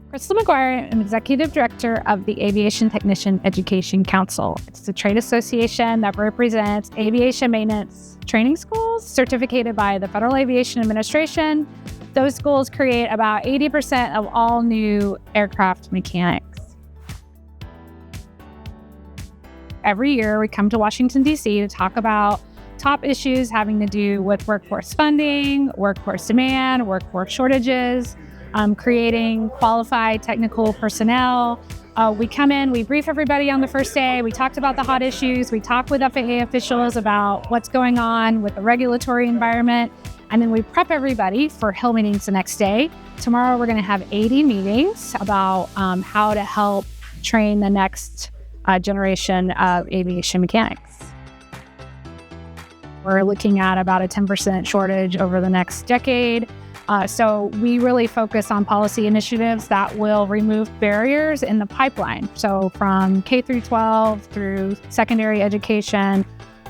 Crystal Maguire, I'm Executive Director of the Aviation Technician Education Council. It's a trade association that represents aviation maintenance training schools certificated by the Federal Aviation Administration. Those schools create about 80% of all new aircraft mechanics. Every year, we come to Washington, D.C. to talk about top issues having to do with workforce funding, workforce demand, workforce shortages, creating qualified technical personnel. We come in, we brief everybody on the first day. We talked about the hot issues. We talk with FAA officials about what's going on with the regulatory environment. And then we prep everybody for Hill meetings the next day. Tomorrow, we're going to have 80 meetings about how to help train the next generation of aviation mechanics. We're looking at about a 10% shortage over the next decade. So we really focus on policy initiatives that will remove barriers in the pipeline. So from K through 12 through secondary education,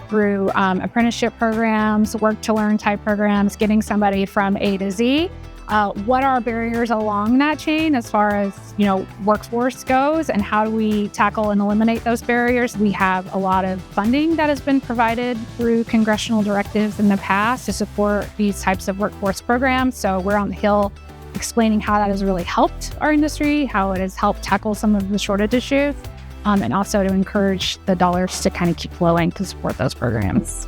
through apprenticeship programs, work to learn type programs, getting somebody from A to Z. What are barriers along that chain as far as, workforce goes, and how do we tackle and eliminate those barriers? We have a lot of funding that has been provided through congressional directives in the past to support these types of workforce programs. So we're on the Hill explaining how that has really helped our industry, how it has helped tackle some of the shortage issues, and also to encourage the dollars to kind of keep flowing to support those programs.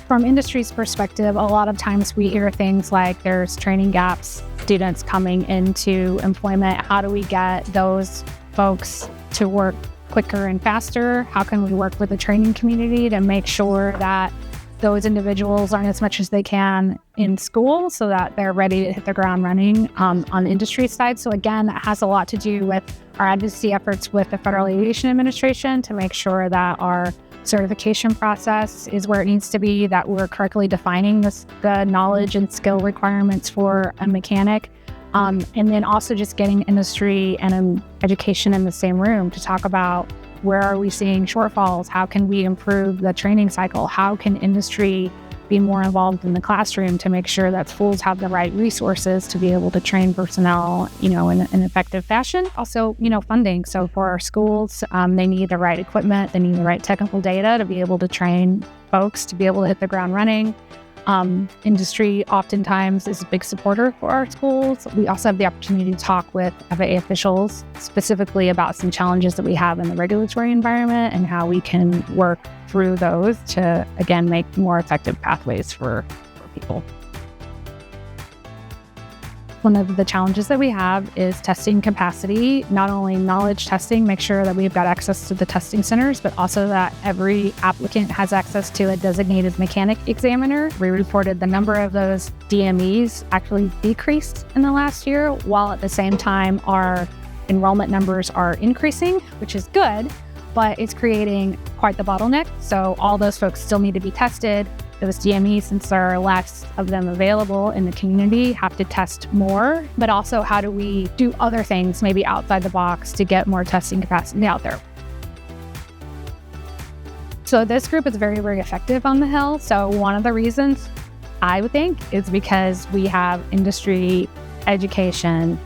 From industry's perspective, a lot of times we hear things like there's training gaps, students coming into employment. How do we get those folks to work quicker and faster? How can we work with the training community to make sure that those individuals learn as much as they can in school so that they're ready to hit the ground running on the industry side? So again, that has a lot to do with our advocacy efforts with the Federal Aviation Administration to make sure that our certification process is where it needs to be, that we're correctly defining the knowledge and skill requirements for a mechanic, and then also just getting industry and education in the same room to talk about where are we seeing shortfalls, how can we improve the training cycle, how can industry be more involved in the classroom to make sure that schools have the right resources to be able to train personnel, in an effective fashion. Also, funding. So for our schools, they need the right equipment, they need the right technical data to be able to train folks to be able to hit the ground running. Industry oftentimes is a big supporter for our schools. We also have the opportunity to talk with FAA officials specifically about some challenges that we have in the regulatory environment and how we can work through those to, again, make more effective pathways for people. One of the challenges that we have is testing capacity, not only knowledge testing, make sure that we've got access to the testing centers, but also that every applicant has access to a designated mechanic examiner. We reported the number of those DMEs actually decreased in the last year, while at the same time our enrollment numbers are increasing, which is good, but it's creating quite the bottleneck. So all those folks still need to be tested. Those DMEs, since there are less of them available in the community, have to test more, but also how do we do other things maybe outside the box to get more testing capacity out there? So this group is very, very effective on the Hill. So one of the reasons I would think is because we have industry, education,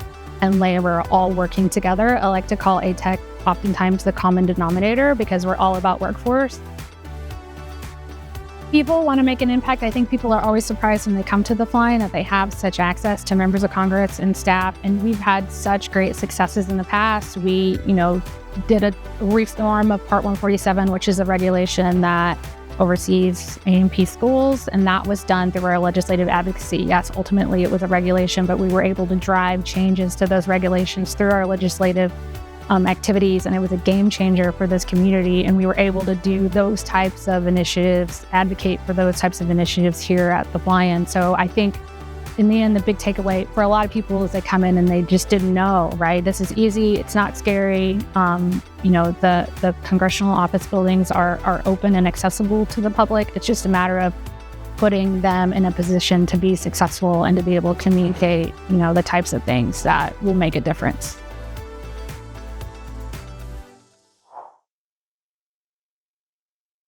and labor all working together. I like to call ATEC oftentimes the common denominator because we're all about workforce. People want to make an impact. I think people are always surprised when they come to the flying that they have such access to members of Congress and staff. And we've had such great successes in the past. We, did a reform of Part 147, which is a regulation that oversees A&P schools. And that was done through our legislative advocacy. Yes, ultimately it was a regulation, but we were able to drive changes to those regulations through our legislative activities, and it was a game changer for this community. And we were able to do those types of initiatives, advocate for those types of initiatives here at the fly-in. So I think in the end, the big takeaway for a lot of people is they come in and they just didn't know, right? This is easy. It's not scary. The congressional office buildings are open and accessible to the public. It's just a matter of putting them in a position to be successful and to be able to communicate, the types of things that will make a difference.